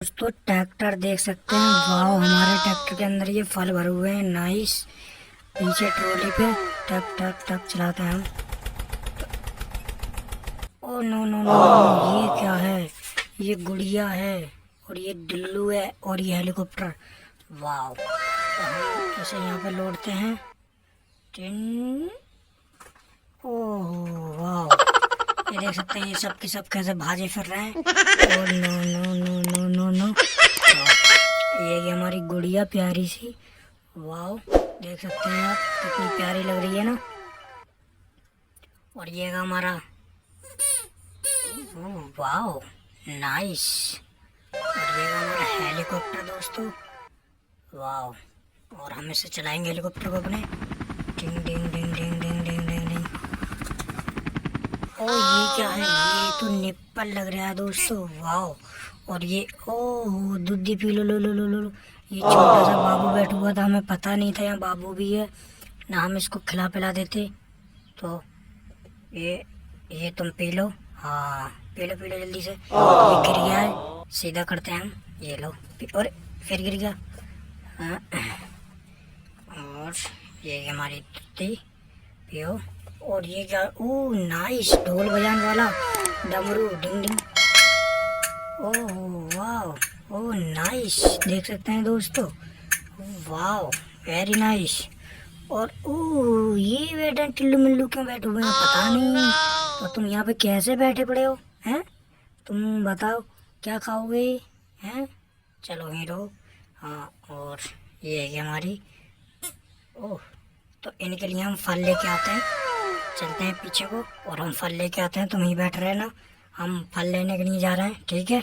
दोस्तों ट्रैक्टर देख सकते हैं। वाह, हमारे ट्रैक्टर के अंदर ये फल भरे हुए हैं। नाइस। पीछे ट्रॉली पे टक टक टक चलाते हैं हम। ओ नो नो नो, ये क्या है? ये गुड़िया है और ये डिल्लू है और ये हेलीकॉप्टर। वाह, तो हम इसे यहाँ पे लोडते हैं। टिन। ओह वाह, ये देख सकते हैं ये सब के सब कैसे भाजे फिर रहे हैं। Oh no no no no no no. ये हमारी गुड़िया प्यारी सी। वाह, देख सकते हैं आप कितनी प्यारी लग रही है ना। और ये हमारा वाह नाइस। और ये हमारा हेलीकॉप्टर दोस्तों। वाह, और हम इसे चलाएंगे हेलीकॉप्टर को अपने। डिंग डिंग डिंग डिंग डिंग डिंग डिंग डिंग। ओ ये क्या है? ये तो निप्पल लग रहा है दोस्तों। वाह, और ये ओ दूधी पी लो लो लो लो लो। ये छोटा सा बाबू बैठा हुआ था, हमें पता नहीं था यहाँ बाबू भी है ना। हम इसको खिला पिला देते तो ये तुम पी लो। हाँ पी लो जल्दी से। ये गिर गया है, सीधा करते हैं हम। ये लो और फिर गिर गया। हाँ, और ये हमारी दूधी पियो। और ये क्या? ओ नाइस, ढोल बजाने वाला डमरू। डिंग डिंग। ओह वाह, ओह नाइस। देख सकते हैं दोस्तों। वाह, वेरी नाइस। और ओह ये बैठे टिल्लू मिल्लू क्यों बैठे हुए हैं पता नहीं। तो तुम यहाँ पे कैसे बैठे पड़े हो हैं? तुम बताओ क्या खाओगे हैं? चलो वहीं रहो। हाँ, और ये है हमारी। ओह, तो इनके लिए हम फल लेके आते हैं। चलते हैं पीछे को और हम फल लेके आते हैं। तुम ही बैठ रहे ना, हम फल लेने के लिए जा रहे हैं। ठीक है।